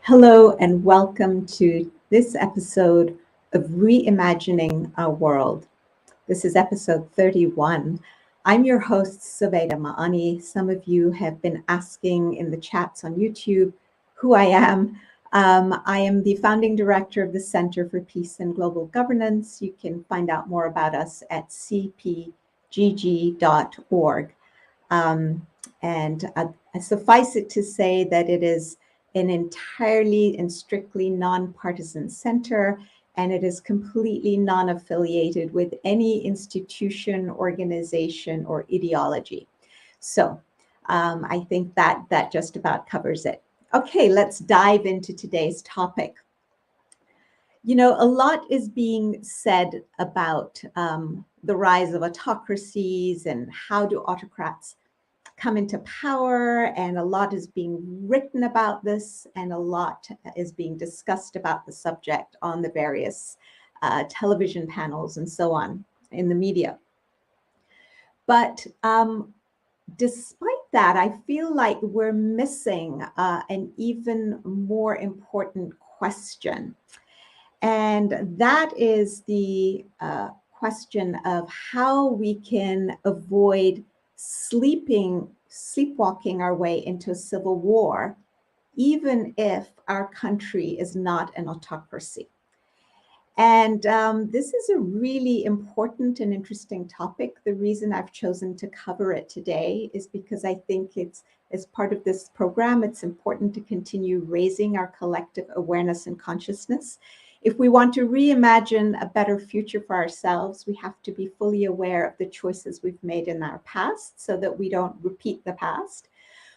Hello and welcome to this episode of Reimagining Our World. This is episode 31. I'm your host, Zubaida Ma'ani. Some of you have been asking in the chats on YouTube who I am. I am the founding director of the Center for Peace and Global Governance. You can find out more about us at cpgg.org. I suffice it to say that it is an entirely and strictly nonpartisan center, and it is completely non-affiliated with any institution, organization, or ideology. So I think that just about covers it. Okay, let's dive into today's topic. You know, a lot is being said about the rise of autocracies and how do autocrats come into power, and a lot is being written about this, and a lot is being discussed about the subject on the various television panels and so on in the media. But despite that, I feel like we're missing an even more important question. And that is the question of how we can avoid sleepwalking our way into a civil war, even if our country is not an autocracy. And this is a really important and interesting topic. The reason I've chosen to cover it today is because I think it's, as part of this program, it's important to continue raising our collective awareness and consciousness. If we want to reimagine a better future for ourselves, we have to be fully aware of the choices we've made in our past so that we don't repeat the past.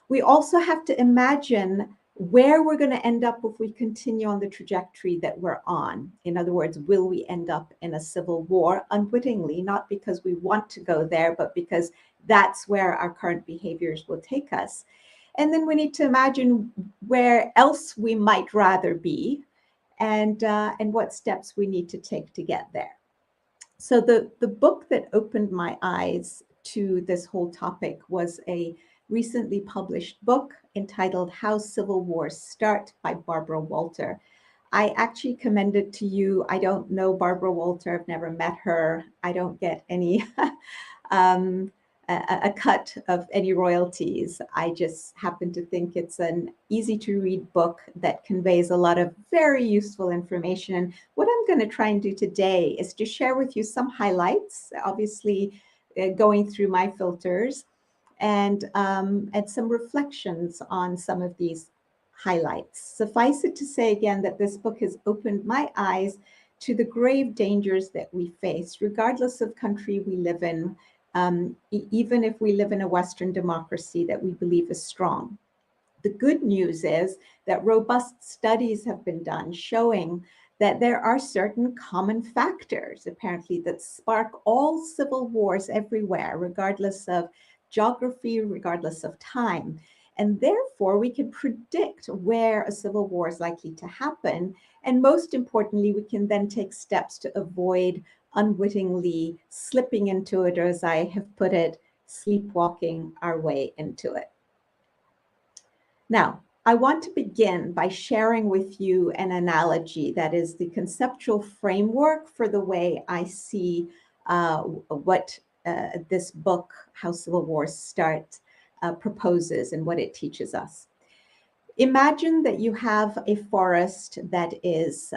We also have to imagine where we're going to end up if we continue on the trajectory that we're on. In other words, will we end up in a civil war unwittingly, not because we want to go there, but because that's where our current behaviors will take us. And then we need to imagine where else we might rather be, and what steps we need to take to get there. So the book that opened my eyes to this whole topic was a recently published book entitled How Civil Wars Start by Barbara Walter. I actually commend it to you. I don't know Barbara Walter. I've never met her. I don't get any a cut of any royalties. I just happen to think it's an easy to read book that conveys a lot of very useful information. And what I'm going to try and do today is to share with you some highlights, obviously going through my filters, and some reflections on some of these highlights. Suffice it to say again that this book has opened my eyes to the grave dangers that we face, regardless of country we live in, even if we live in a Western democracy that we believe is strong. The good news is that robust studies have been done showing that there are certain common factors, apparently, that spark all civil wars everywhere, regardless of geography, regardless of time. And therefore, we can predict where a civil war is likely to happen. And most importantly, we can then take steps to avoid unwittingly slipping into it, or as I have put it, sleepwalking our way into it. Now, I want to begin by sharing with you an analogy that is the conceptual framework for the way I see what this book, How Civil Wars Start, proposes and what it teaches us. Imagine that you have a forest that is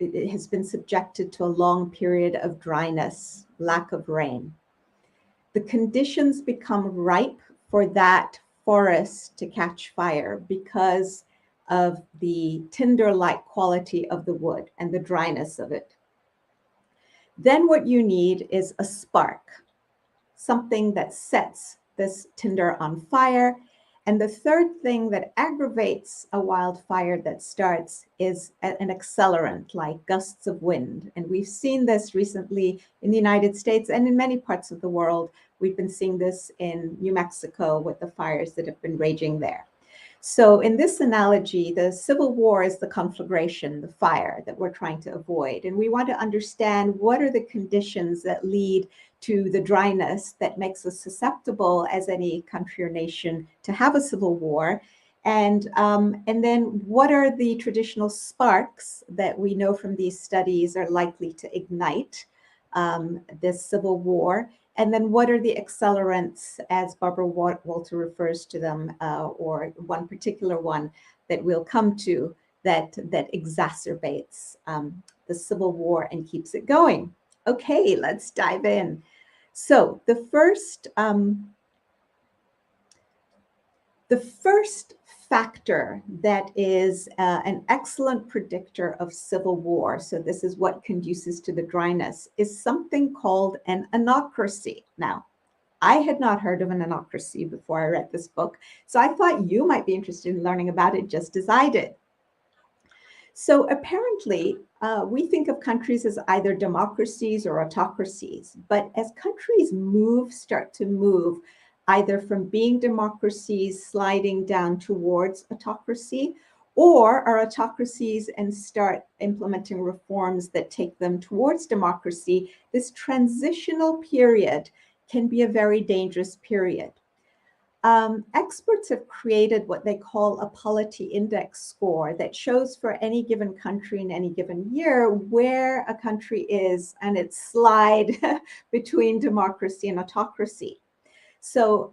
it has been subjected to a long period of dryness, lack of rain. The conditions become ripe for that forest to catch fire because of the tinder-like quality of the wood and the dryness of it. Then what you need is a spark, something that sets this tinder on fire. And the third thing that aggravates a wildfire that starts is an accelerant like gusts of wind. And we've seen this recently in the United States and in many parts of the world. We've been seeing this in New Mexico with the fires that have been raging there. So in this analogy, the Civil War is the conflagration, the fire that we're trying to avoid. And we want to understand what are the conditions that lead to the dryness that makes us susceptible as any country or nation to have a civil war. And then what are the traditional sparks that we know from these studies are likely to ignite this civil war? And then what are the accelerants, as Barbara Walter refers to them, or one particular one that we'll come to, that exacerbates the civil war and keeps it going? Okay, let's dive in. So the first factor that is an excellent predictor of civil war, so this is what conduces to the dryness, is something called an anocracy. Now, I had not heard of an anocracy before I read this book, so I thought you might be interested in learning about it just as I did. So apparently, we think of countries as either democracies or autocracies, but as countries start to move, either from being democracies sliding down towards autocracy, or are autocracies and start implementing reforms that take them towards democracy, this transitional period can be a very dangerous period. Experts have created what they call a polity index score that shows for any given country in any given year where a country is and its slide between democracy and autocracy. So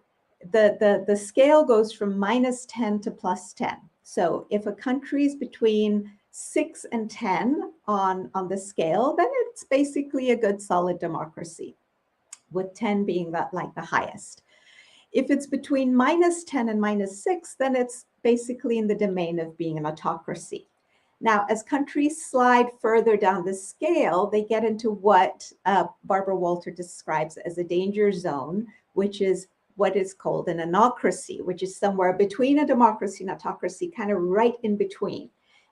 the scale goes from -10 to +10. So if a country is between 6 and 10 on the scale, then it's basically a good solid democracy, with 10 being like the highest. If it's between -10 and -6, then it's basically in the domain of being an autocracy. Now, as countries slide further down the scale, they get into what Barbara Walter describes as a danger zone, which is what is called an anocracy, which is somewhere between a democracy and autocracy, kind of right in between.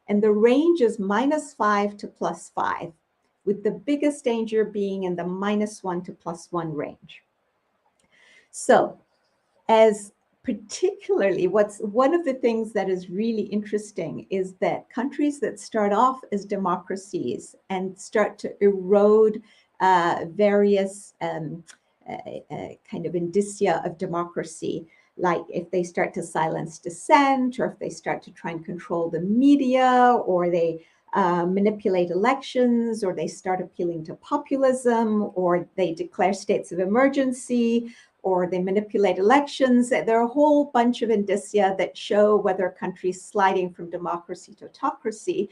And the range is -5 to +5, with the biggest danger being in the -1 to +1 range. So, as particularly, what's one of the things that is really interesting is that countries that start off as democracies and start to erode various kind of indicia of democracy, like if they start to silence dissent, or if they start to try and control the media, or they manipulate elections, or they start appealing to populism, or they declare states of emergency, or they manipulate elections. There are a whole bunch of indicia that show whether a country is sliding from democracy to autocracy.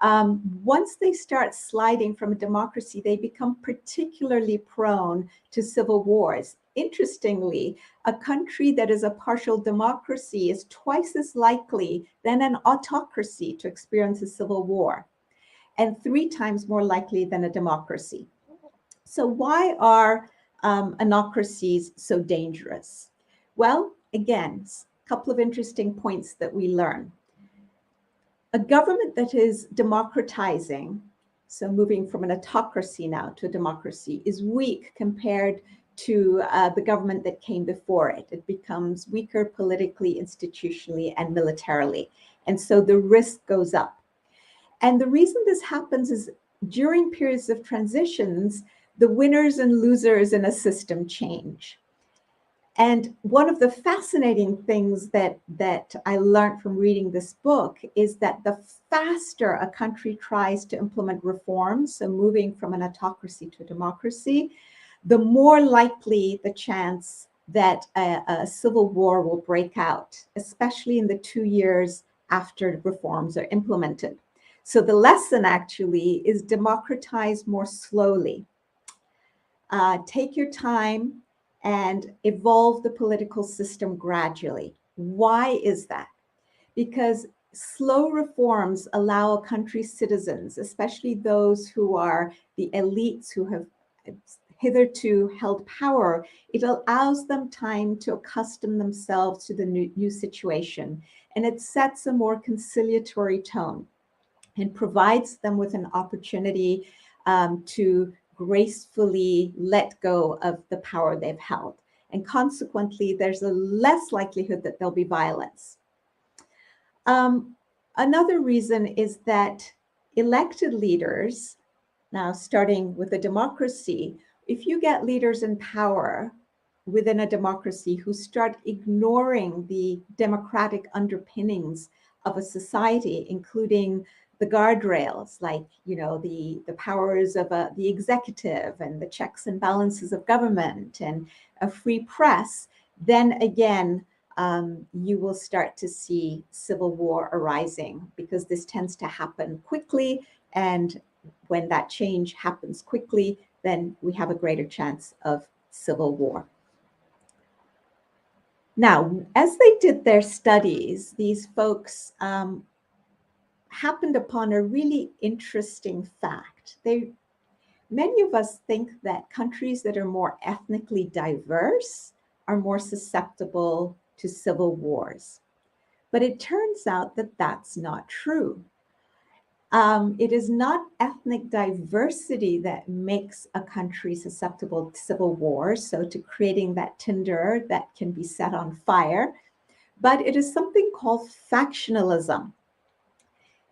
Once they start sliding from a democracy, they become particularly prone to civil wars. Interestingly, a country that is a partial democracy is twice as likely than an autocracy to experience a civil war, and 3 times more likely than a democracy. So why are anocracies so dangerous? Well, again, a couple of interesting points that we learn. A government that is democratizing, so moving from an autocracy now to a democracy, is weak compared to the government that came before it. It becomes weaker politically, institutionally, and militarily. And so the risk goes up. And the reason this happens is during periods of transitions, the winners and losers in a system change. And one of the fascinating things that I learned from reading this book is that the faster a country tries to implement reforms, so moving from an autocracy to a democracy, the more likely the chance that a civil war will break out, especially in the 2 years after reforms are implemented. So the lesson actually is democratize more slowly. Take your time and evolve the political system gradually. Why is that? Because slow reforms allow a country's citizens, especially those who are the elites who have hitherto held power, it allows them time to accustom themselves to the new situation. And it sets a more conciliatory tone and provides them with an opportunity to gracefully let go of the power they've held. And consequently, there's a less likelihood that there'll be violence. Another reason is that elected leaders, now starting with a democracy, if you get leaders in power within a democracy who start ignoring the democratic underpinnings of a society, including the guardrails, like, the powers of the executive and the checks and balances of government and a free press, then again, you will start to see civil war arising, because this tends to happen quickly. And when that change happens quickly, then we have a greater chance of civil war. Now, as they did their studies, these folks happened upon a really interesting fact. Many of us think that countries that are more ethnically diverse are more susceptible to civil wars. But it turns out that that's not true. It is not ethnic diversity that makes a country susceptible to civil wars, so to creating that tinder that can be set on fire, but it is something called factionalism.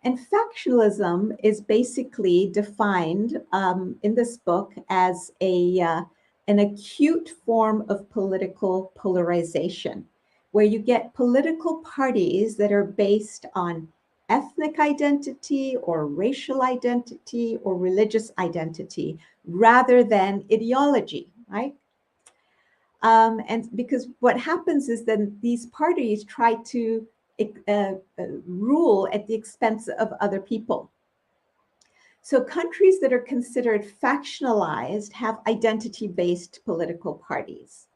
And factionalism is basically defined in this book as an acute form of political polarization, where you get political parties that are based on ethnic identity or racial identity or religious identity rather than ideology, right? And because what happens is then these parties try to rule at the expense of other people. So countries that are considered factionalized have identity-based political parties.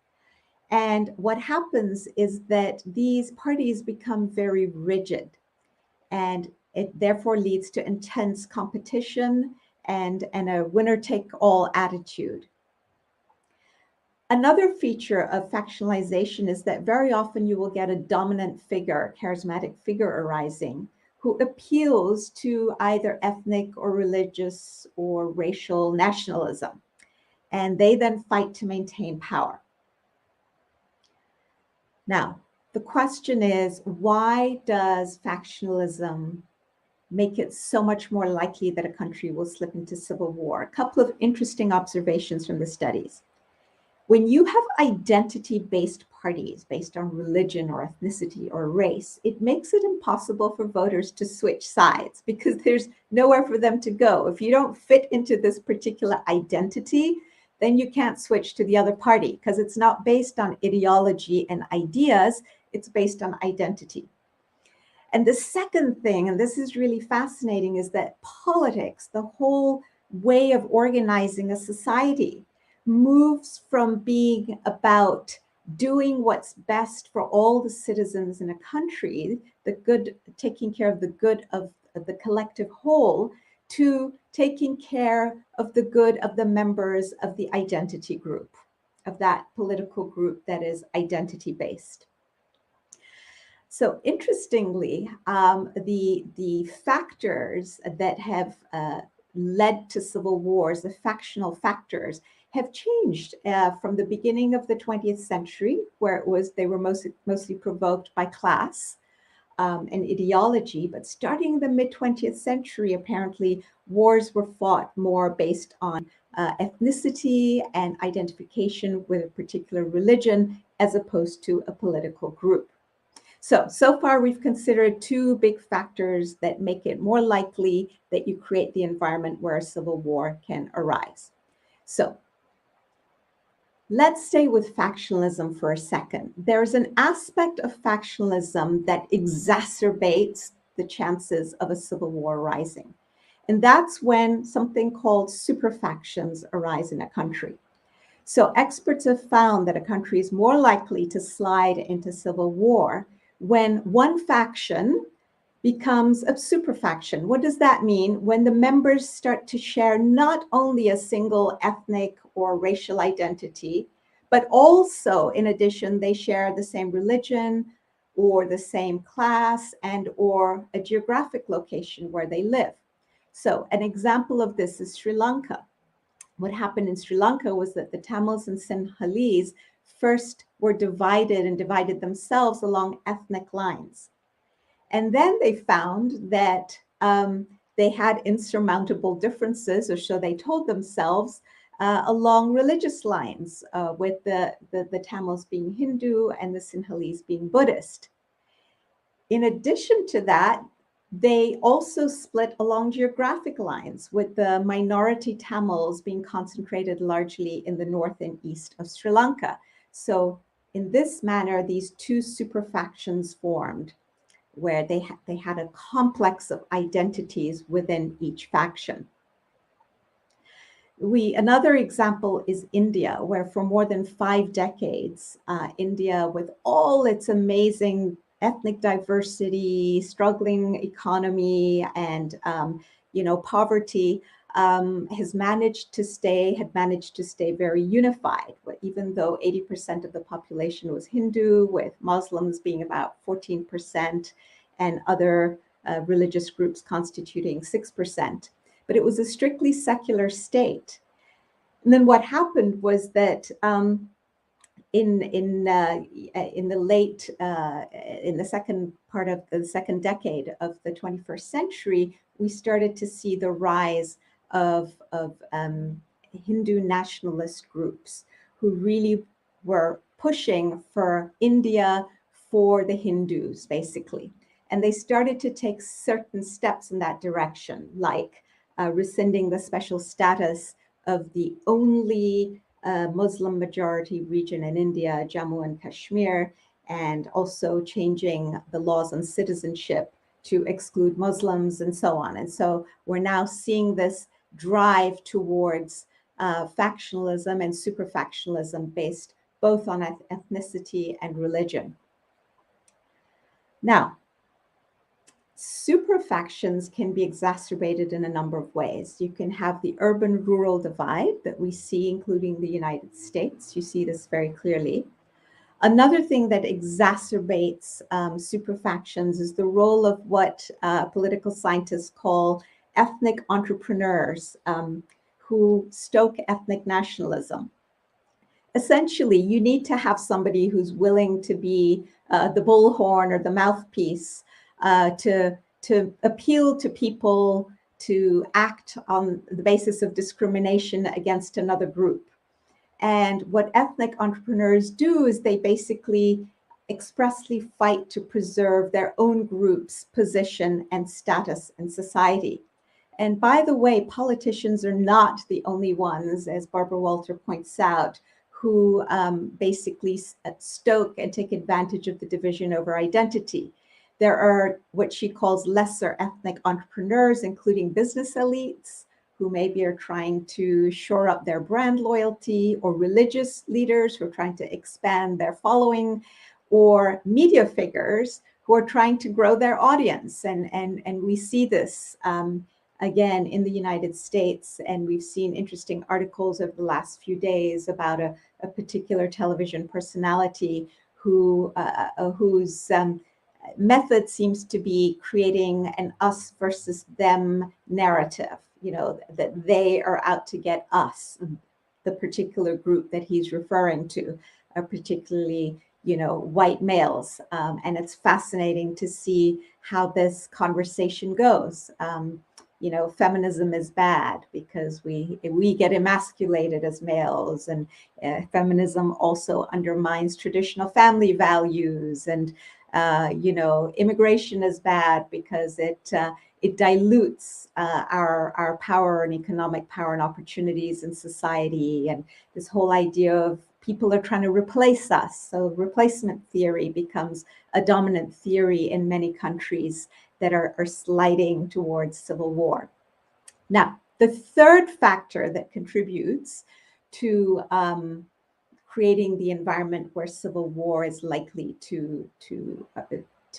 And what happens is that these parties become very rigid, and it therefore leads to intense competition and a winner-take-all attitude. Another feature of factionalization is that very often you will get a dominant figure, charismatic figure arising, who appeals to either ethnic or religious or racial nationalism. And they then fight to maintain power. Now, the question is, why does factionalism make it so much more likely that a country will slip into civil war? A couple of interesting observations from the studies. When you have identity-based parties based on religion or ethnicity or race, it makes it impossible for voters to switch sides because there's nowhere for them to go. If you don't fit into this particular identity, then you can't switch to the other party because it's not based on ideology and ideas, it's based on identity. And the second thing, and this is really fascinating, is that politics, the whole way of organizing a society, moves from being about doing what's best for all the citizens in a country, taking care of the good of the collective whole, to taking care of the good of the members of the identity group, of that political group that is identity-based. So interestingly, the factors that have led to civil wars, the factional factors, have changed from the beginning of the 20th century, where they were mostly provoked by class and ideology. But starting in the mid-20th century, apparently, wars were fought more based on ethnicity and identification with a particular religion, as opposed to a political group. So far we've considered two big factors that make it more likely that you create the environment where a civil war can arise. So let's stay with factionalism for a second. There's an aspect of factionalism that exacerbates the chances of a civil war arising. And that's when something called superfactions arise in a country. So experts have found that a country is more likely to slide into civil war when one faction becomes a superfaction. What does that mean? When the members start to share not only a single ethnic or racial identity, but also, in addition, they share the same religion or the same class and or a geographic location where they live. So an example of this is Sri Lanka. What happened in Sri Lanka was that the Tamils and Sinhalese first were divided themselves along ethnic lines. And then they found that they had insurmountable differences, or so they told themselves, along religious lines, with the Tamils being Hindu and the Sinhalese being Buddhist. In addition to that, they also split along geographic lines, with the minority Tamils being concentrated largely in the north and east of Sri Lanka. So in this manner, these two superfactions formed, where they had a complex of identities within each faction. Another example is India, where for more than 5 decades, India, with all its amazing ethnic diversity, struggling economy, and poverty, had managed to stay very unified. Even though 80% of the population was Hindu, with Muslims being about 14% and other religious groups constituting 6%. But it was a strictly secular state. And then what happened was that in the second part of the second decade of the 21st century, we started to see the rise of Hindu nationalist groups who really were pushing for India for the Hindus, basically. And they started to take certain steps in that direction, like rescinding the special status of the only Muslim majority region in India, Jammu and Kashmir, and also changing the laws on citizenship to exclude Muslims and so on. And so we're now seeing this drive towards factionalism and superfactionalism based both on ethnicity and religion. Now, superfactions can be exacerbated in a number of ways. You can have the urban-rural divide that we see, including the United States. You see this very clearly. Another thing that exacerbates superfactions is the role of what political scientists call ethnic entrepreneurs, who stoke ethnic nationalism. Essentially, you need to have somebody who's willing to be the bullhorn or the mouthpiece to appeal to people to act on the basis of discrimination against another group. And what ethnic entrepreneurs do is they basically expressly fight to preserve their own group's position and status in society. And by the way, politicians are not the only ones, as Barbara Walter points out, who basically stoke and take advantage of the division over identity. There are what she calls lesser ethnic entrepreneurs, including business elites, who maybe are trying to shore up their brand loyalty, or religious leaders who are trying to expand their following, or media figures who are trying to grow their audience. And we see this again in the United States, and we've seen interesting articles over the last few days about a particular television personality whose method seems to be creating an us versus them narrative, that they are out to get us, the particular group that he's referring to, are particularly, white males. And it's fascinating to see how this conversation goes. Feminism is bad because we get emasculated as males, and feminism also undermines traditional family values, and immigration is bad because it dilutes our power and economic power and opportunities in society. And this whole idea of people are trying to replace us. So replacement theory becomes a dominant theory in many countries that are sliding towards civil war. Now, the third factor that contributes to creating the environment where civil war is likely to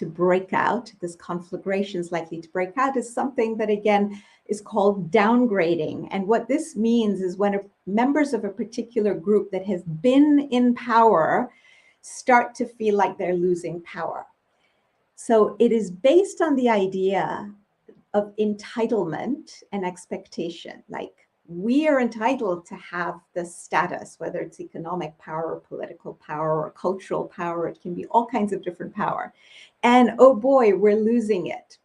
break out, this conflagration is likely to break out, is something that, again, is called downgrading. And what this means is when members of a particular group that has been in power start to feel like they're losing power. So it is based on the idea of entitlement and expectation. Like, we are entitled to have this status, whether it's economic power, or political power, or cultural power. It can be all kinds of different power. And oh boy, we're losing it.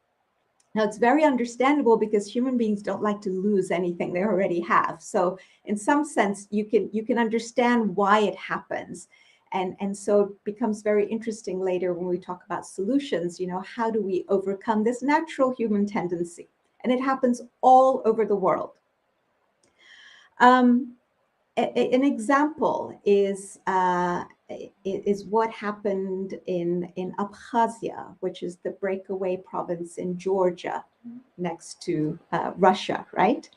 Now, it's very understandable because human beings don't like to lose anything they already have. So in some sense, you can understand why it happens. And so it becomes very interesting later when we talk about solutions, how do we overcome this natural human tendency? And it happens all over the world. An example is what happened in Abkhazia, which is the breakaway province in Georgia, next to Russia, right?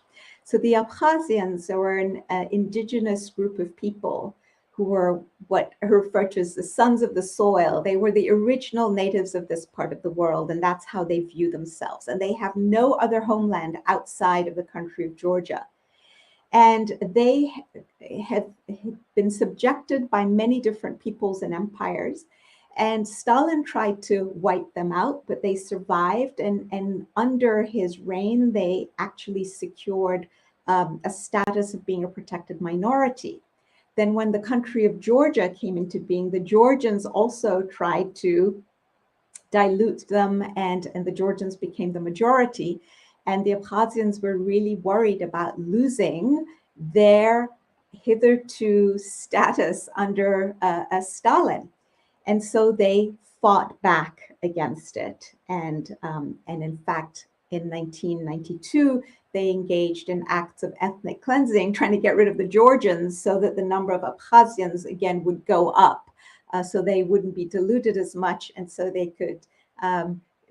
So the Abkhazians were an indigenous group of people who were what are referred to as the sons of the soil. They were the original natives of this part of the world, and that's how they view themselves. And they have no other homeland outside of the country of Georgia. And they have been subjected by many different peoples and empires. And Stalin tried to wipe them out, but they survived. And under his reign, they actually secured a status of being a protected minority. Then when the country of Georgia came into being, the Georgians also tried to dilute them, and the Georgians became the majority. And the Abkhazians were really worried about losing their hitherto status under Stalin. And so they fought back against it. And in fact, in 1992, they engaged in acts of ethnic cleansing, trying to get rid of the Georgians so that the number of Abkhazians again would go up, so they wouldn't be diluted as much, and so they could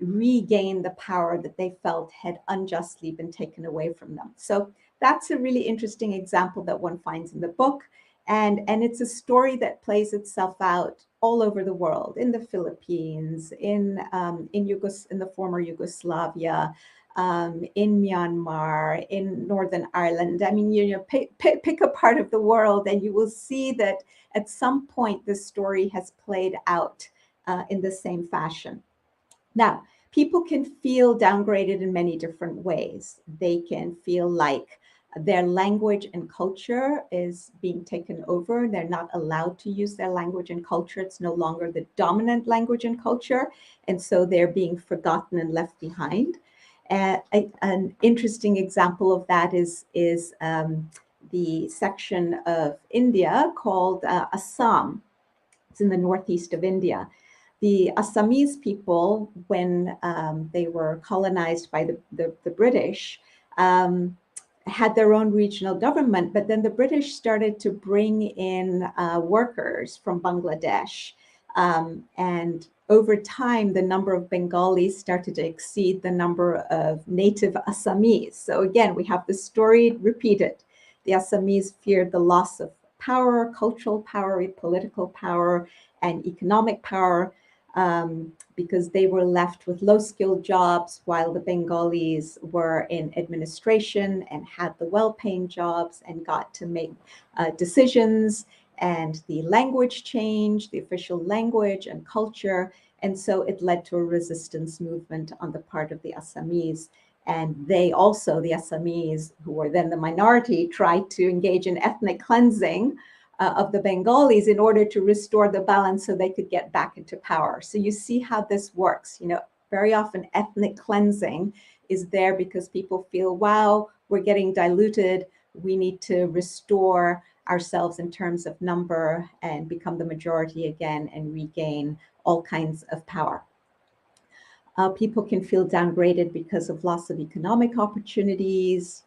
regain the power that they felt had unjustly been taken away from them. So that's a really interesting example that one finds in the book. And it's a story that plays itself out all over the world, in the Philippines, in the former Yugoslavia, in Myanmar, in Northern Ireland. I mean, pick a part of the world and you will see that at some point this story has played out in the same fashion. Now, people can feel downgraded in many different ways. They can feel like their language and culture is being taken over. They're not allowed to use their language and culture. It's no longer the dominant language and culture. And so they're being forgotten and left behind. An interesting example of that is the section of India called Assam. It's in the northeast of India. The Assamese people, when they were colonized by the British, had their own regional government, but then the British started to bring in workers from Bangladesh. And over time, the number of Bengalis started to exceed the number of native Assamese. So again, we have the story repeated. The Assamese feared the loss of power, cultural power, political power, and economic power, because they were left with low-skilled jobs while the Bengalis were in administration and had the well-paying jobs and got to make decisions, and the language changed, the official language and culture. And so it led to a resistance movement on the part of the Assamese. And they also, the Assamese, who were then the minority, tried to engage in ethnic cleansing of the Bengalis in order to restore the balance so they could get back into power. So you see how this works. Very often ethnic cleansing is there because people feel, wow, we're getting diluted. We need to restore ourselves in terms of number and become the majority again and regain all kinds of power. People can feel downgraded because of loss of economic opportunities,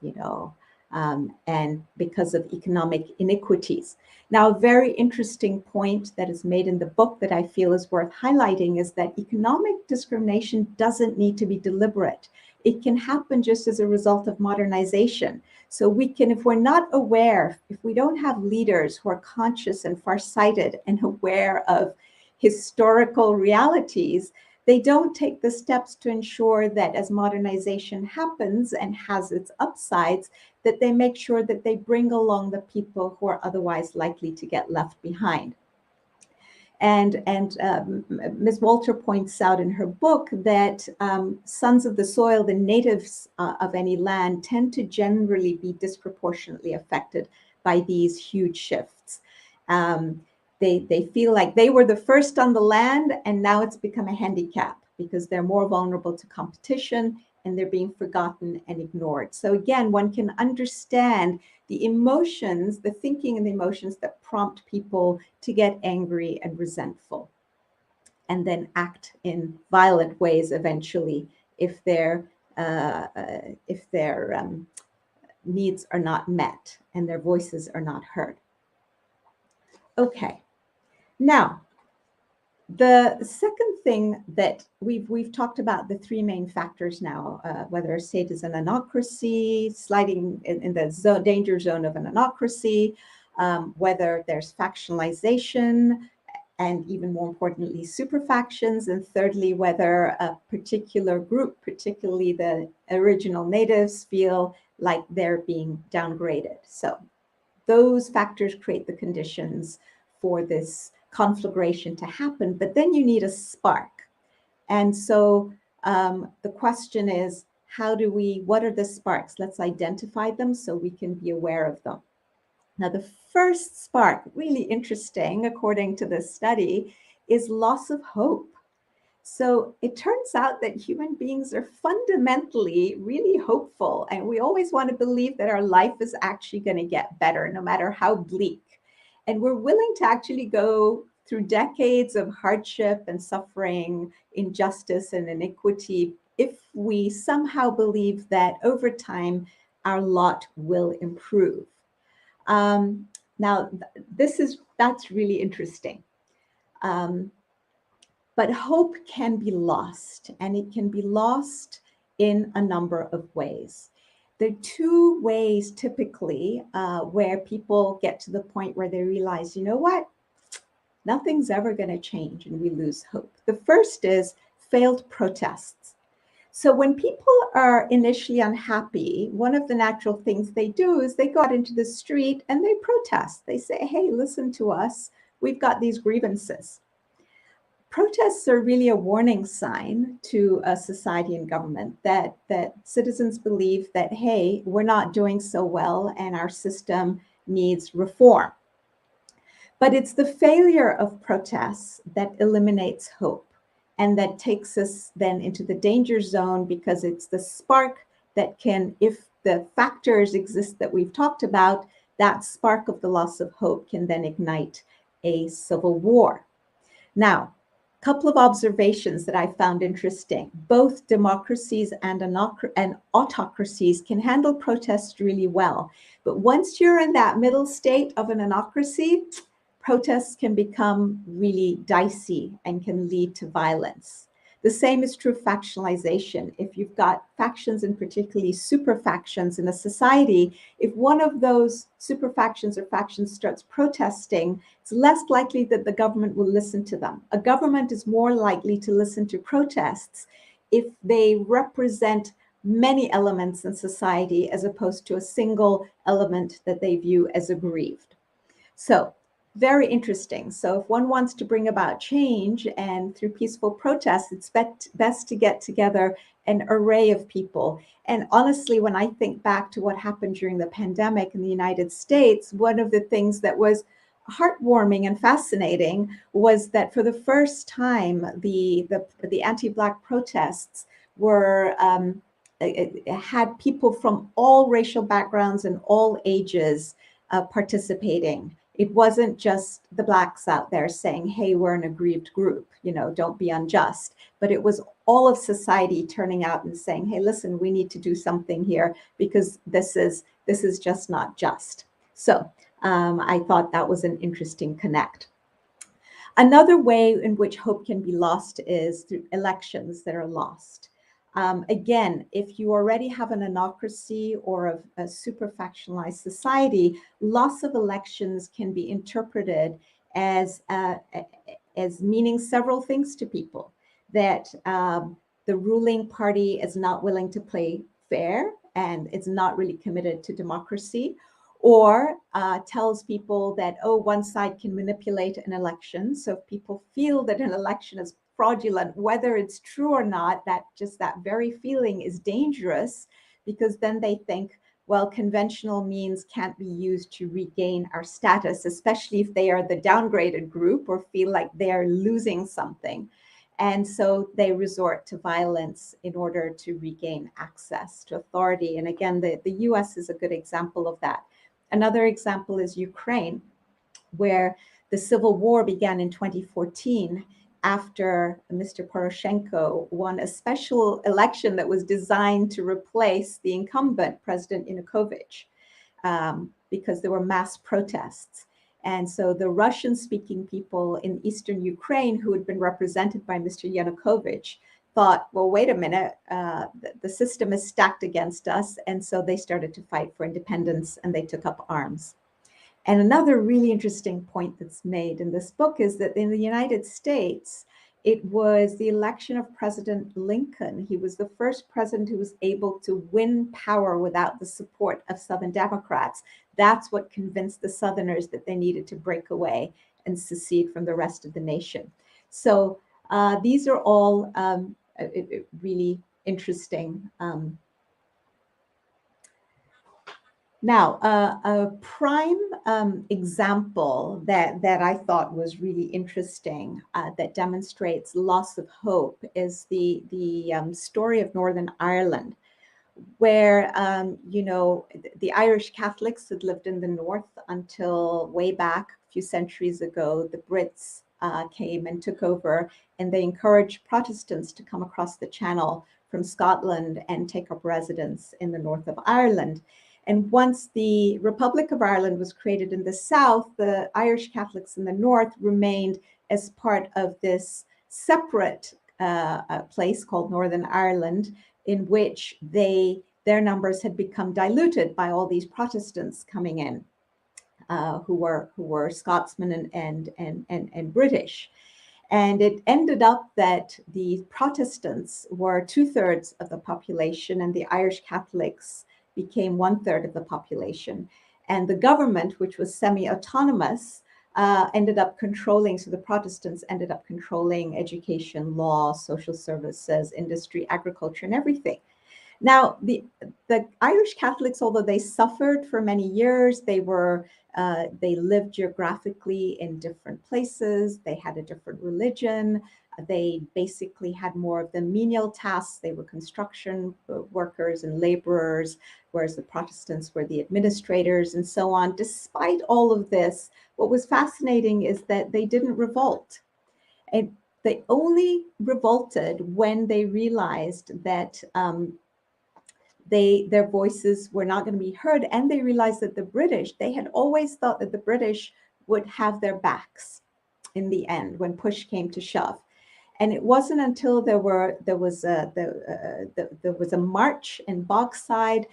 and because of economic inequities. Now, a very interesting point that is made in the book that I feel is worth highlighting is that economic discrimination doesn't need to be deliberate. It can happen just as a result of modernization. So we can, if we're not aware, if we don't have leaders who are conscious and farsighted and aware of historical realities, they don't take the steps to ensure that as modernization happens and has its upsides, that they make sure that they bring along the people who are otherwise likely to get left behind. And Ms. Walter points out in her book that sons of the soil, the natives of any land, tend to generally be disproportionately affected by these huge shifts. They feel like they were the first on the land, and now it's become a handicap because they're more vulnerable to competition and they're being forgotten and ignored. So again, one can understand the emotions, the thinking and the emotions that prompt people to get angry and resentful, and then act in violent ways eventually if their needs are not met and their voices are not heard. Okay, now the second thing that we've talked about, the three main factors now, whether a state is an anocracy, sliding in the danger zone of an anocracy, whether there's factionalization, and even more importantly, superfactions, and thirdly, whether a particular group, particularly the original natives, feel like they're being downgraded. So those factors create the conditions for this conflagration to happen, but then you need a spark. And so the question is, what are the sparks? Let's identify them so we can be aware of them. Now, the first spark, really interesting, according to this study, is loss of hope. So it turns out that human beings are fundamentally really hopeful, and we always want to believe that our life is actually going to get better, no matter how bleak. And we're willing to actually go through decades of hardship and suffering, injustice and iniquity, if we somehow believe that over time our lot will improve. Now, that's really interesting. But hope can be lost, and it can be lost in a number of ways. There are two ways typically where people get to the point where they realize, you know what, nothing's ever going to change, and we lose hope. The first is failed protests. So when people are initially unhappy, one of the natural things they do is they go out into the street and they protest. They say, hey, listen to us. We've got these grievances. Protests are really a warning sign to a society and government that citizens believe that, hey, we're not doing so well and our system needs reform. But it's the failure of protests that eliminates hope, and that takes us then into the danger zone, because it's the spark that can, if the factors exist that we've talked about, that spark of the loss of hope can then ignite a civil war. Now, a couple of observations that I found interesting. Both democracies and autocracies can handle protests really well. But once you're in that middle state of an anocracy, protests can become really dicey and can lead to violence. The same is true of factionalization. If you've got factions, and particularly superfactions in a society, if one of those superfactions or factions starts protesting, it's less likely that the government will listen to them. A government is more likely to listen to protests if they represent many elements in society as opposed to a single element that they view as aggrieved. So, very interesting. So if one wants to bring about change and through peaceful protests, it's best to get together an array of people. And honestly, when I think back to what happened during the pandemic in the United States, one of the things that was heartwarming and fascinating was that for the first time, the anti-Black protests were had people from all racial backgrounds and all ages participating. It wasn't just the Blacks out there saying, hey, we're an aggrieved group, don't be unjust. But it was all of society turning out and saying, hey, listen, we need to do something here because this is just not just. So I thought that was an interesting connect. Another way in which hope can be lost is through elections that are lost. Again, if you already have an anocracy or a super factionalized society, loss of elections can be interpreted as meaning several things to people. That the ruling party is not willing to play fair and it's not really committed to democracy, or tells people that, oh, one side can manipulate an election. So if people feel that an election is fraudulent, whether it's true or not, that very feeling is dangerous, because then they think, well, conventional means can't be used to regain our status, especially if they are the downgraded group or feel like they are losing something. And so they resort to violence in order to regain access to authority. And again, the US is a good example of that. Another example is Ukraine, where the civil war began in 2014 after Mr. Poroshenko won a special election that was designed to replace the incumbent, President Yanukovych, because there were mass protests. And so the Russian-speaking people in eastern Ukraine, who had been represented by Mr. Yanukovych, thought, well, wait a minute, the system is stacked against us. And so they started to fight for independence and they took up arms. And another really interesting point that's made in this book is that in the United States, it was the election of President Lincoln. He was the first president who was able to win power without the support of Southern Democrats. That's what convinced the Southerners that they needed to break away and secede from the rest of the nation. So these are all really interesting. Now, a prime example that I thought was really interesting that demonstrates loss of hope is the story of Northern Ireland, where the Irish Catholics had lived in the north until way back a few centuries ago. The Brits came and took over, and they encouraged Protestants to come across the Channel from Scotland and take up residence in the north of Ireland. And once the Republic of Ireland was created in the south, the Irish Catholics in the north remained as part of this separate place called Northern Ireland, in which their numbers had become diluted by all these Protestants coming in, who were Scotsmen and British. And it ended up that the Protestants were 2/3 of the population, and the Irish Catholics became 1/3 of the population. And the government, which was semi-autonomous, ended up controlling, so the Protestants ended up controlling education, law, social services, industry, agriculture, and everything. Now, the Irish Catholics, although they suffered for many years, they lived geographically in different places. They had a different religion. They basically had more of the menial tasks. They were construction workers and laborers, whereas the Protestants were the administrators and so on. Despite all of this, what was fascinating is that they didn't revolt. And they only revolted when they realized that their voices were not going to be heard, and they realized that they had always thought that the British would have their backs in the end when push came to shove. And it wasn't until there was a march in Bogside,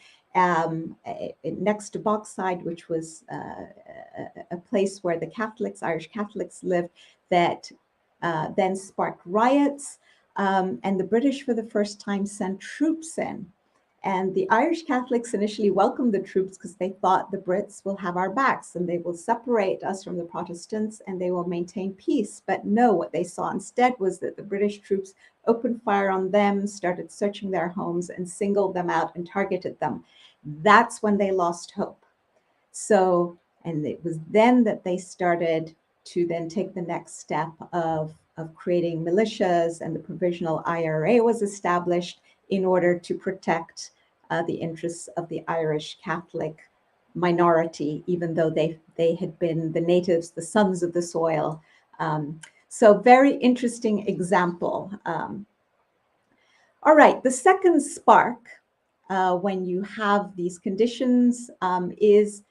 next to Bogside, which was a place where the Irish Catholics lived, that then sparked riots, and the British for the first time sent troops in. And the Irish Catholics initially welcomed the troops because they thought the Brits will have our backs and they will separate us from the Protestants and they will maintain peace. But no, what they saw instead was that the British troops opened fire on them, started searching their homes, and singled them out and targeted them. That's when they lost hope. So, and it was then that they started to then take the next step of creating militias, and the provisional IRA was established in order to protect the interests of the Irish Catholic minority, even though they had been the natives, the sons of the soil. So very interesting example. All right, the second spark when you have these conditions is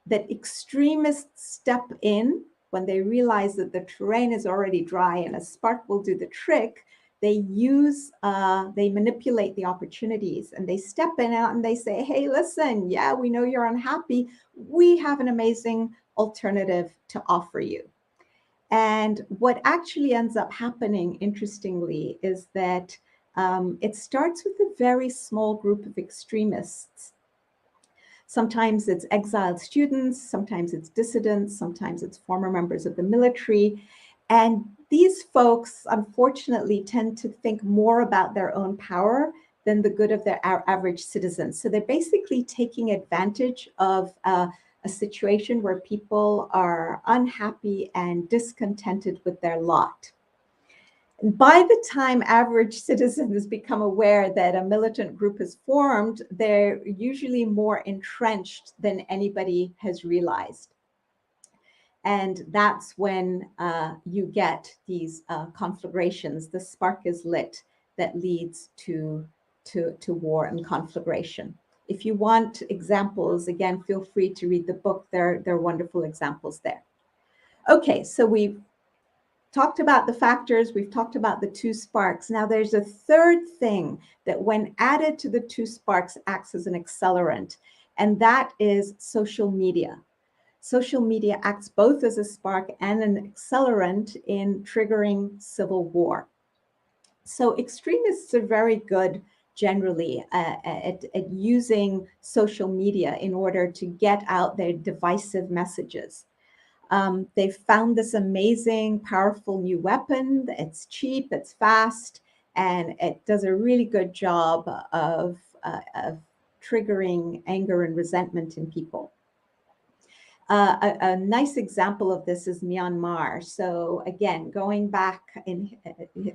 that extremists step in when they realize that the terrain is already dry and a spark will do the trick. They manipulate the opportunities, and they step in and they say, hey, listen, yeah, we know you're unhappy. We have an amazing alternative to offer you. And what actually ends up happening, interestingly, is that it starts with a very small group of extremists. Sometimes it's exiled students, sometimes it's dissidents, sometimes it's former members of the military. And these folks, unfortunately, tend to think more about their own power than the good of their average citizens. So they're basically taking advantage of a situation where people are unhappy and discontented with their lot. By the time average citizens become aware that a militant group is formed, they're usually more entrenched than anybody has realized. And that's when you get these conflagrations. The spark is lit that leads to war and conflagration. If you want examples, again, feel free to read the book. There are wonderful examples there. Okay, so we've talked about the factors, we've talked about the two sparks. Now there's a third thing that when added to the two sparks acts as an accelerant, and that is social media. Social media acts both as a spark and an accelerant in triggering civil war. So extremists are very good generally at using social media in order to get out their divisive messages. They've found this amazing, powerful new weapon. It's cheap, it's fast, and it does a really good job of triggering anger and resentment in people. A nice example of this is Myanmar. So again, going back in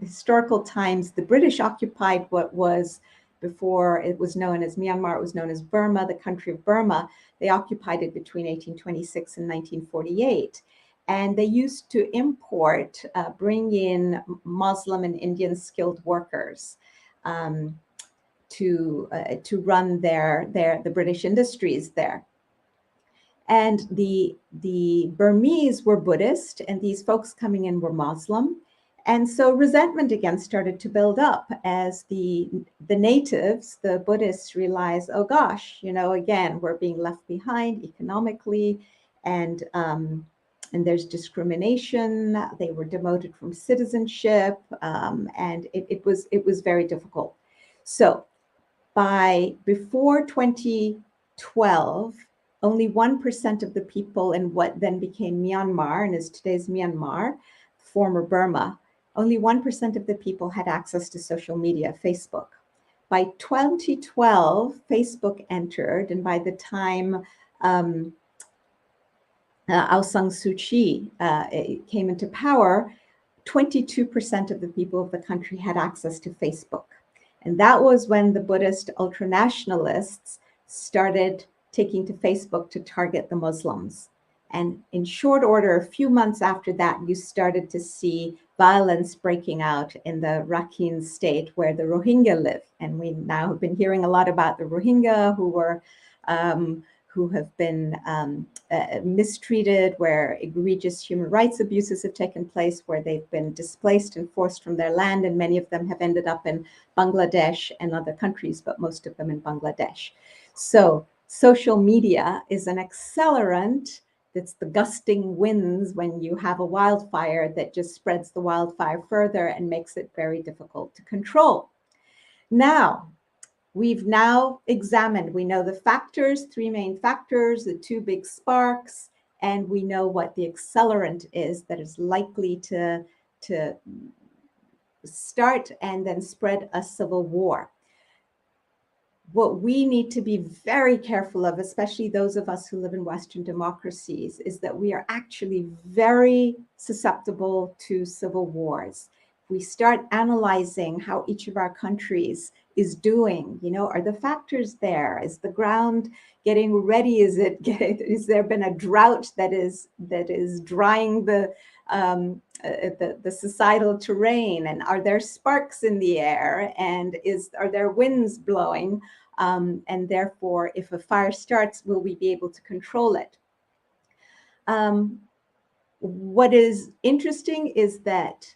historical times, the British occupied what was, before it was known as Myanmar, it was known as Burma, the country of Burma. They occupied it between 1826 and 1948. And they used to import, bring in Muslim and Indian skilled workers to run the British industries there. And the Burmese were Buddhist, and these folks coming in were Muslim. And so resentment again started to build up as the natives, the Buddhists, realized, oh gosh, you know, again, we're being left behind economically, and there's discrimination. They were demoted from citizenship, and it was very difficult. So before 2012, only 1% of the people in what then became Myanmar and is today's Myanmar, former Burma, only 1% of the people had access to social media, Facebook. By 2012, Facebook entered, and by the time Aung San Suu Kyi came into power, 22% of the people of the country had access to Facebook. And that was when the Buddhist ultranationalists started taking to Facebook to target the Muslims. And in short order, a few months after that, you started to see violence breaking out in the Rakhine state where the Rohingya live. And we now have been hearing a lot about the Rohingya who have been mistreated, where egregious human rights abuses have taken place, where they've been displaced and forced from their land. And many of them have ended up in Bangladesh and other countries, but most of them in Bangladesh. So social media is an accelerant. That's the gusting winds when you have a wildfire that just spreads the wildfire further and makes it very difficult to control. Now, we've now examined, we know the factors, three main factors, the two big sparks, and we know what the accelerant is that is likely to start and then spread a civil war. What we need to be very careful of, especially those of us who live in Western democracies, is that we are actually very susceptible to civil wars. We start analyzing how each of our countries is doing. You know, are the factors there? Is the ground getting ready? Is there been a drought that is drying the societal terrain? And are there sparks in the air? And are there winds blowing? And therefore, if a fire starts, will we be able to control it? What is interesting is that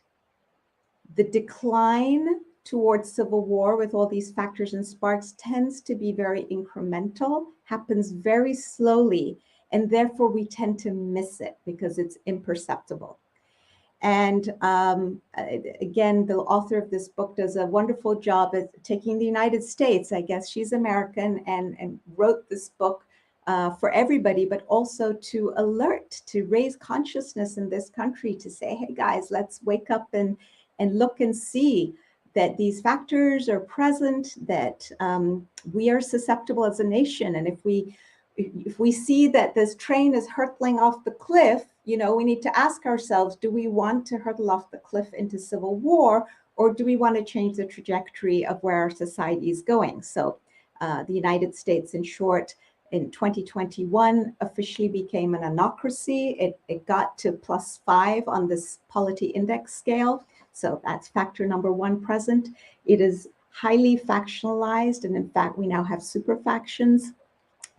the decline towards civil war with all these factors and sparks tends to be very incremental, happens very slowly, and therefore we tend to miss it because it's imperceptible. And again, the author of this book does a wonderful job at taking the United States. I guess she's American and wrote this book for everybody, but also to alert, to raise consciousness in this country, to say, hey guys, let's wake up and look and see that these factors are present, that we are susceptible as a nation. And if we see that this train is hurtling off the cliff, You know, we need to ask ourselves, do we want to hurtle off the cliff into civil war, or do we want to change the trajectory of where our society is going? So the United States, in short, in 2021 officially became an anocracy. It got to +5 on this polity index scale. So that's factor number one present. It is highly factionalized, and in fact, we now have superfactions.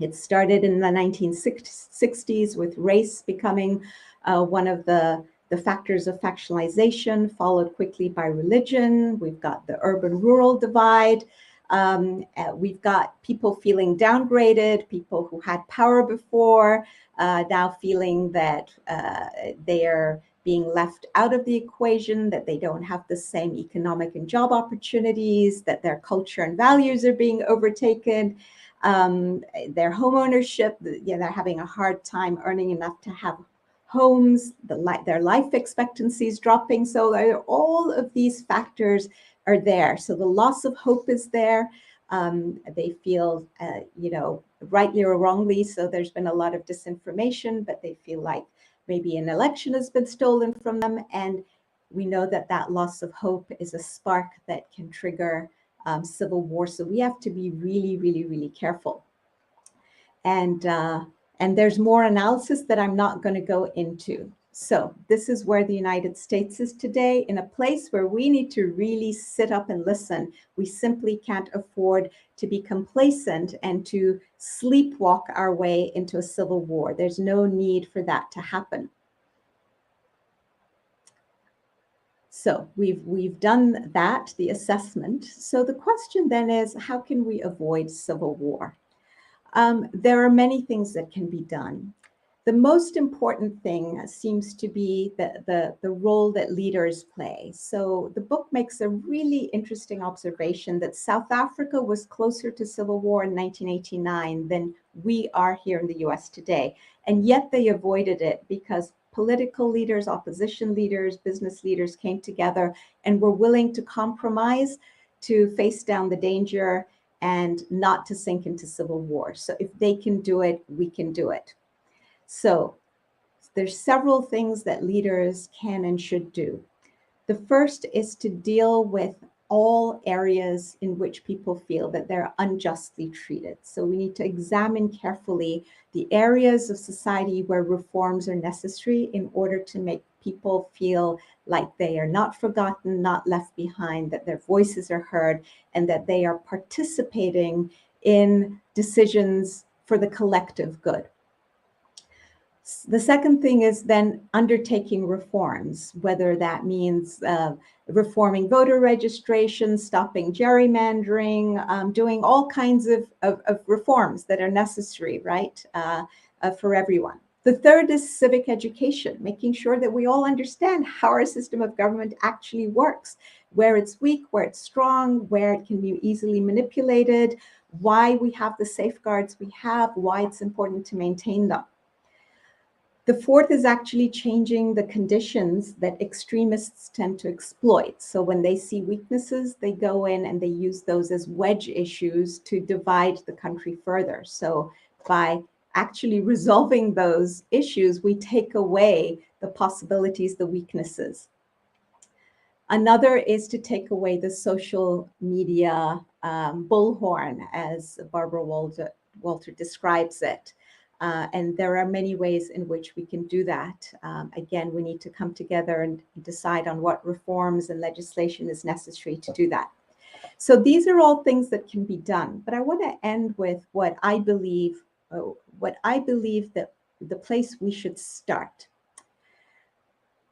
It started in the 1960s with race becoming one of the factors of factionalization, followed quickly by religion. We've got the urban-rural divide. We've got people feeling downgraded, people who had power before, now feeling that they are being left out of the equation, that they don't have the same economic and job opportunities, that their culture and values are being overtaken. Their home ownership, they're having a hard time earning enough to have homes, their life expectancy is dropping. So all of these factors are there. So the loss of hope is there. They feel, rightly or wrongly, so there's been a lot of disinformation, but they feel like maybe an election has been stolen from them. And we know that that loss of hope is a spark that can trigger civil war. So we have to be really, really, really careful. And there's more analysis that I'm not going to go into. So this is where the United States is today, in a place where we need to really sit up and listen. We simply can't afford to be complacent and to sleepwalk our way into a civil war. There's no need for that to happen. So we've done that, the assessment. So the question then is, how can we avoid civil war? There are many things that can be done. The most important thing seems to be the role that leaders play. So the book makes a really interesting observation that South Africa was closer to civil war in 1989 than we are here in the US today. And yet they avoided it because political leaders, opposition leaders, business leaders came together and were willing to compromise to face down the danger and not to sink into civil war. So if they can do it, we can do it. So there's several things that leaders can and should do. The first is to deal with all areas in which people feel that they're unjustly treated. So we need to examine carefully the areas of society where reforms are necessary in order to make people feel like they are not forgotten, not left behind, that their voices are heard, and that they are participating in decisions for the collective good. The second thing is then undertaking reforms, whether that means reforming voter registration, stopping gerrymandering, doing all kinds of reforms that are necessary, right, for everyone. The third is civic education, making sure that we all understand how our system of government actually works, where it's weak, where it's strong, where it can be easily manipulated, why we have the safeguards we have, why it's important to maintain them. The fourth is actually changing the conditions that extremists tend to exploit. So when they see weaknesses, they go in and they use those as wedge issues to divide the country further. So by actually resolving those issues, we take away the possibilities, the weaknesses. Another is to take away the social media bullhorn, as Barbara Walter describes it. And there are many ways in which we can do that. Again, we need to come together and decide on what reforms and legislation is necessary to do that. So these are all things that can be done. But I want to end with what I believe that the place we should start.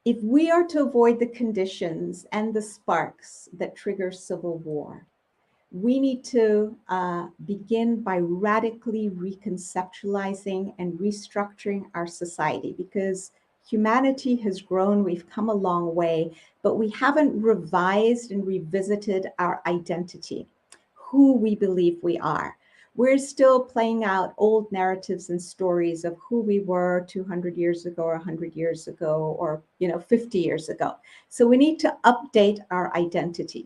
If we are to avoid the conditions and the sparks that trigger civil war, we need to begin by radically reconceptualizing and restructuring our society, because humanity has grown, we've come a long way, but we haven't revised and revisited our identity, who we believe we are. We're still playing out old narratives and stories of who we were 200 years ago or 100 years ago or 50 years ago. So we need to update our identity.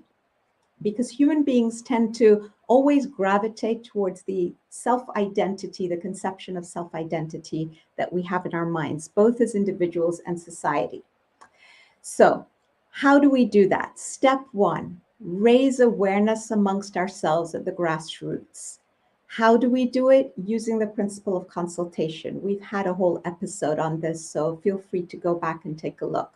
because human beings tend to always gravitate towards the self-identity, the conception of self-identity that we have in our minds, both as individuals and society. So, how do we do that? Step one, raise awareness amongst ourselves at the grassroots. How do we do it? Using the principle of consultation. We've had a whole episode on this, so feel free to go back and take a look.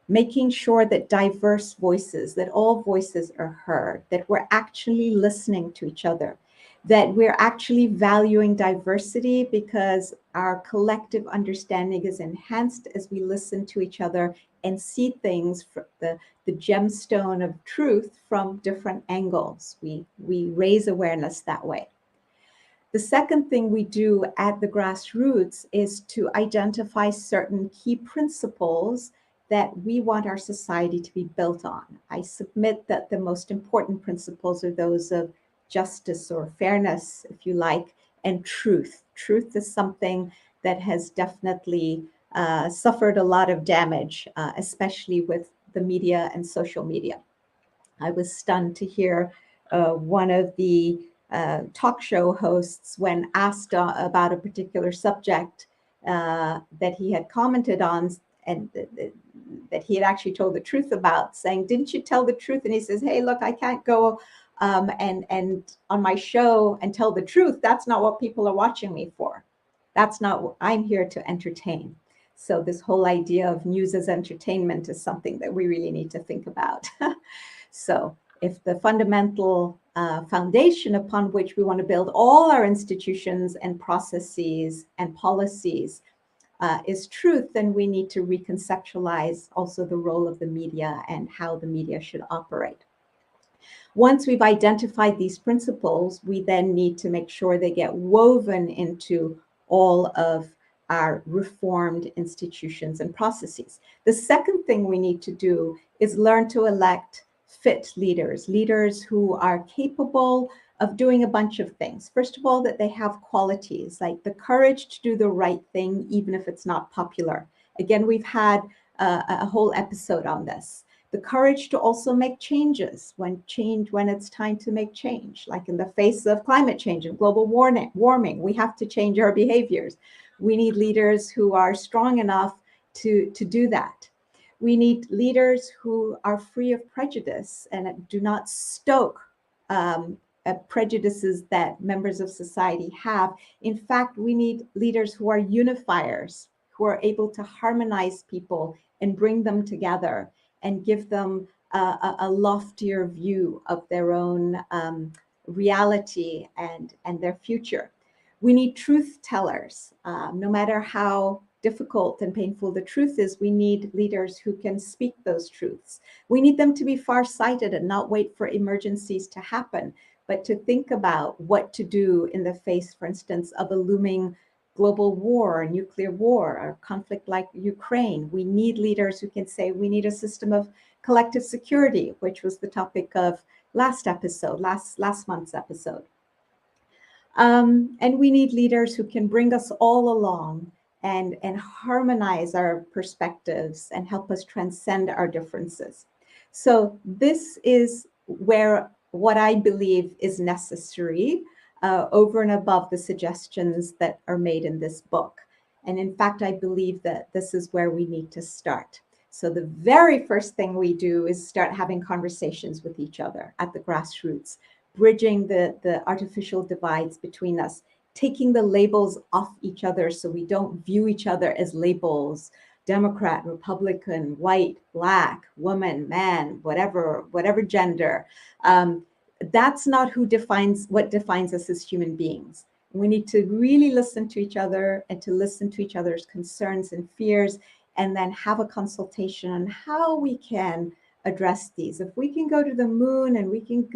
Making sure that diverse voices, that all voices are heard, that we're actually listening to each other, that we're actually valuing diversity because our collective understanding is enhanced as we listen to each other and see things from the gemstone of truth from different angles. We raise awareness that way. The second thing we do at the grassroots is to identify certain key principles that we want our society to be built on. I submit that the most important principles are those of justice or fairness, if you like, and truth. Truth is something that has definitely suffered a lot of damage, especially with the media and social media. I was stunned to hear one of the talk show hosts, when asked about a particular subject that he had commented on and that he had actually told the truth about, saying, "Didn't you tell the truth?" And he says, "Hey, look, I can't go and on my show and tell the truth. That's not what people are watching me for. That's not what I'm here to entertain." So this whole idea of news as entertainment is something that we really need to think about. So if the fundamental foundation upon which we want to build all our institutions and processes and policies is truth, then we need to reconceptualize also the role of the media and how the media should operate. Once we've identified these principles, we then need to make sure they get woven into all of our reformed institutions and processes. The second thing we need to do is learn to elect fit leaders, leaders who are capable of doing a bunch of things. First of all, that they have qualities like the courage to do the right thing, even if it's not popular. Again, we've had a whole episode on this. The courage to also make changes when it's time to make change, like in the face of climate change and global warming, we have to change our behaviors. We need leaders who are strong enough to do that. We need leaders who are free of prejudice and do not stoke prejudices that members of society have. In fact, we need leaders who are unifiers, who are able to harmonize people and bring them together and give them a loftier view of their own reality and their future. We need truth tellers. No matter how difficult and painful the truth is, we need leaders who can speak those truths. We need them to be farsighted and not wait for emergencies to happen, but to think about what to do in the face, for instance, of a looming global war, nuclear war, or conflict like Ukraine. We need leaders who can say we need a system of collective security, which was the topic of last month's episode. And we need leaders who can bring us all along and harmonize our perspectives and help us transcend our differences. So this is where what I believe is necessary over and above the suggestions that are made in this book. And in fact, I believe that this is where we need to start. So the very first thing we do is start having conversations with each other at the grassroots, bridging the artificial divides between us, taking the labels off each other so we don't view each other as labels: Democrat, Republican, white, black, woman, man, whatever gender. That's not what defines us as human beings. We need to really listen to each other and to listen to each other's concerns and fears, and then have a consultation on how we can address these. If we can go to the moon and we can,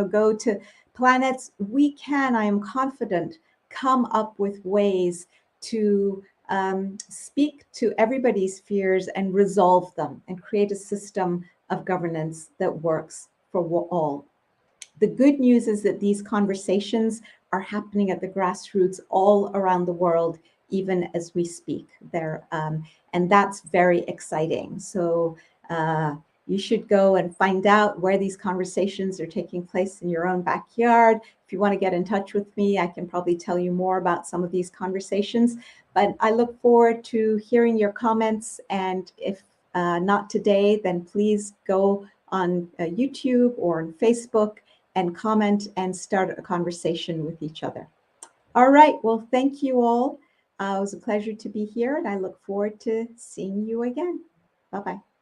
go to planets, we can, I am confident, come up with ways to speak to everybody's fears and resolve them and create a system of governance that works for all. The good news is that these conversations are happening at the grassroots all around the world, even as we speak. And that's very exciting. So You should go and find out where these conversations are taking place in your own backyard. If you want to get in touch with me, I can probably tell you more about some of these conversations. But I look forward to hearing your comments. And if not today, then please go on YouTube or on Facebook and comment and start a conversation with each other. All right. Well, thank you all. It was a pleasure to be here, and I look forward to seeing you again. Bye-bye.